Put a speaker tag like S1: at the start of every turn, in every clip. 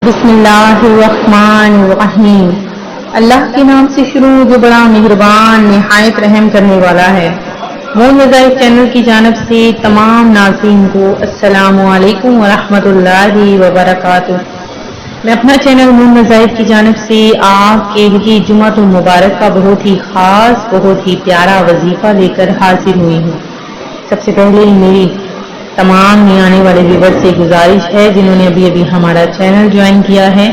S1: بسم اللہ الرحمن الرحیم۔ اللہ کے نام سے شروع جو بڑا مہربان نہایت رحم کرنے والا ہے۔ مون وظائف چینل کی جانب سے تمام ناظرین کو السلام علیکم ورحمۃ اللہ وبرکاتہ۔ میں اپنا چینل مون وظائف کی جانب سے آپ کے لیے جمعۃ المبارک کا بہت ہی خاص بہت ہی پیارا وظیفہ لے کر حاضر ہوئی ہوں۔ سب سے پہلے میری تمام نئے آنے والے ویور سے گزارش ہے جنہوں نے ابھی ہمارا چینل جوائن کیا ہے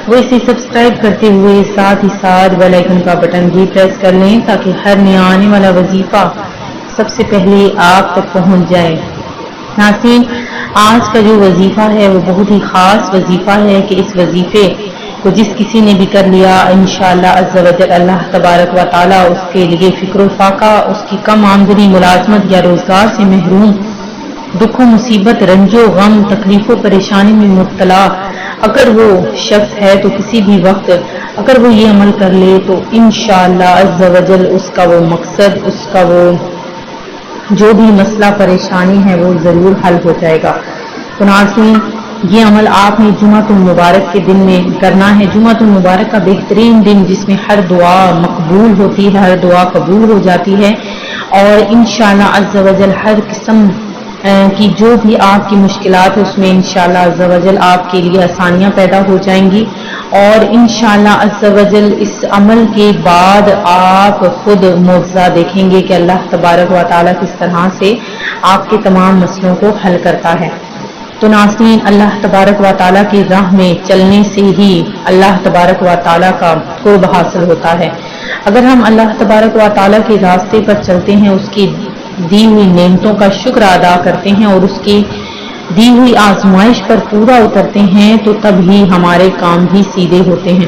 S1: وہ اسے سبسکرائب کرتے ہوئے ساتھ ہی ساتھ بیل آئیکن کا بٹن بھی پریس کر لیں تاکہ ہر نیا آنے والا وظیفہ سب سے پہلے آپ تک پہنچ جائے۔ ناظرین، آج کا جو وظیفہ ہے وہ بہت ہی خاص وظیفہ ہے کہ اس وظیفے کو جس کسی نے بھی کر لیا انشاءاللہ عز و جل اللہ تبارک و تعالی اس کے لیے فکر و فاقہ، اس کی کم آمدنی، ملازمت یا روزگار سے محروم، دکھ و مصیبت، رنج و غم، تکلیف و پریشانی میں مبتلا اگر وہ شخص ہے تو کسی بھی وقت اگر وہ یہ عمل کر لے تو انشاءاللہ عز و جل اس کا وہ مقصد، اس کا وہ جو بھی مسئلہ پریشانی ہے وہ ضرور حل ہو جائے گا۔ تو ناظرین، یہ عمل آپ نے جمعۃ المبارک کے دن میں کرنا ہے۔ جمعۃ المبارک کا بہترین دن جس میں ہر دعا مقبول ہوتی ہے، ہر دعا قبول ہو جاتی ہے اور انشاءاللہ عز و جل ہر قسم کی جو بھی آپ کی مشکلات ہے اس میں انشاءاللہ عز و جل آپ کے لیے آسانیاں پیدا ہو جائیں گی اور انشاءاللہ عز و جل اس عمل کے بعد آپ خود معجزہ دیکھیں گے کہ اللہ تبارک و تعالیٰ کس طرح سے آپ کے تمام مسئلوں کو حل کرتا ہے۔ تو ناظرین، اللہ تبارک و تعالیٰ کی راہ میں چلنے سے ہی اللہ تبارک و تعالیٰ کا قرب حاصل ہوتا ہے۔ اگر ہم اللہ تبارک و تعالیٰ کے راستے پر چلتے ہیں، اس کی دی ہوئی نعمتوں کا شکر ادا کرتے ہیں اور اس کی دی ہوئی آزمائش پر پورا اترتے ہیں تو تب ہی ہمارے کام بھی سیدھے ہوتے ہیں۔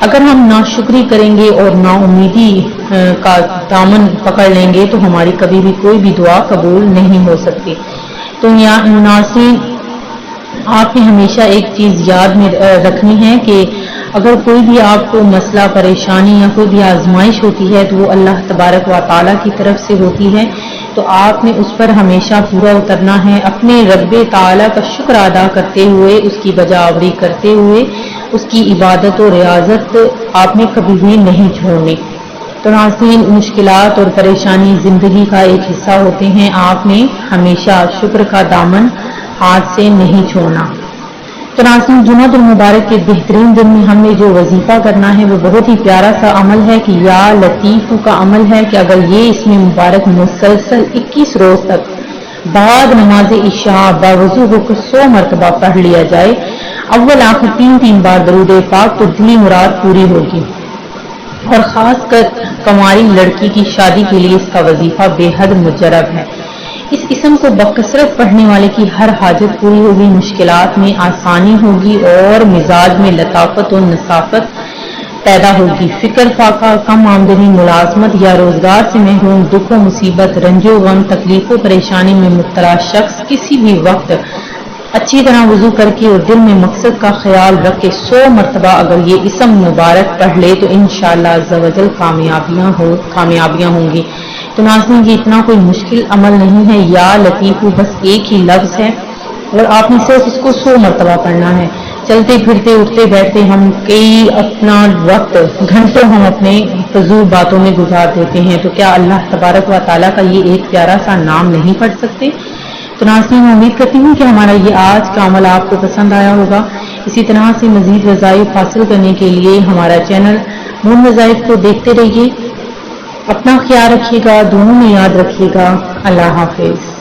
S1: اگر ہم ناشکری کریں گے اور نا امیدی کا دامن پکڑ لیں گے تو ہماری کبھی بھی کوئی بھی دعا قبول نہیں ہو سکتی۔ تو ناظرین، آپ نے ہمیشہ ایک چیز یاد میں رکھنی ہے کہ اگر کوئی بھی آپ کو مسئلہ پریشانی یا کوئی بھی آزمائش ہوتی ہے تو وہ اللہ تبارک و تعالیٰ کی طرف سے ہوتی ہے، تو آپ نے اس پر ہمیشہ پورا اترنا ہے، اپنے رب تعالیٰ کا شکر ادا کرتے ہوئے، اس کی بجاوری کرتے ہوئے، اس کی عبادت و ریاضت آپ نے کبھی بھی نہیں چھوڑنی۔ تو ناظرین، مشکلات اور پریشانی زندگی کا ایک حصہ ہوتے ہیں، آپ نے ہمیشہ شکر کا دامن ہاتھ سے نہیں چھوڑنا۔ تو ناظرین، جمعۃ المبارک کے بہترین دن میں ہم نے جو وظیفہ کرنا ہے وہ بہت ہی پیارا سا عمل ہے کہ یا لطیف کا عمل ہے کہ اگر یہ اس میں مبارک مسلسل 21 روز تک بعد نماز عشاء باوضو ہو کر 100 مرتبہ پڑھ لیا جائے، اول آخر 3 بار درود پاک، تو دلی مراد پوری ہوگی۔ اور خاص کر کنواری لڑکی کی شادی کے لیے اس کا وظیفہ بے حد مجرب ہے۔ اس اسم کو بکثرت پڑھنے والے کی ہر حاجت پوری ہوگی، مشکلات میں آسانی ہوگی اور مزاج میں لطافت و نصافت پیدا ہوگی۔ فکر فاقہ، کم آمدنی، ملازمت یا روزگار سے محروم، دکھ و مصیبت، رنج و غم، تکلیف و پریشانی میں مبتلا شخص کسی بھی وقت اچھی طرح وضو کر کے اور دل میں مقصد کا خیال رکھ کے 100 مرتبہ اگر یہ اسم مبارک پڑھ لے تو انشاءاللہ عز و جل کامیابیاں ہوں گی۔ تو ناظرین، یہ اتنا کوئی مشکل عمل نہیں ہے، یا لطیف بس ایک ہی لفظ ہے اور آپ نے صرف اس کو 100 مرتبہ پڑھنا ہے۔ چلتے پھرتے اٹھتے بیٹھتے ہم کئی اپنا وقت گھنٹوں ہم اپنے فضول باتوں میں گزار دیتے ہیں، تو کیا اللہ تبارک و تعالیٰ کا یہ ایک پیارا سا نام نہیں پڑھ سکتے؟ تو ناظرین، امید کرتی ہوں کہ ہمارا یہ آج کا عمل آپ کو پسند آیا ہوگا۔ اسی طرح سے مزید وظائف حاصل کرنے کے لیے ہمارا چینل مون وظائف کو دیکھتے رہیے۔ اپنا خیال رکھیے گا، دعاؤں میں یاد رکھیے گا۔ اللہ حافظ۔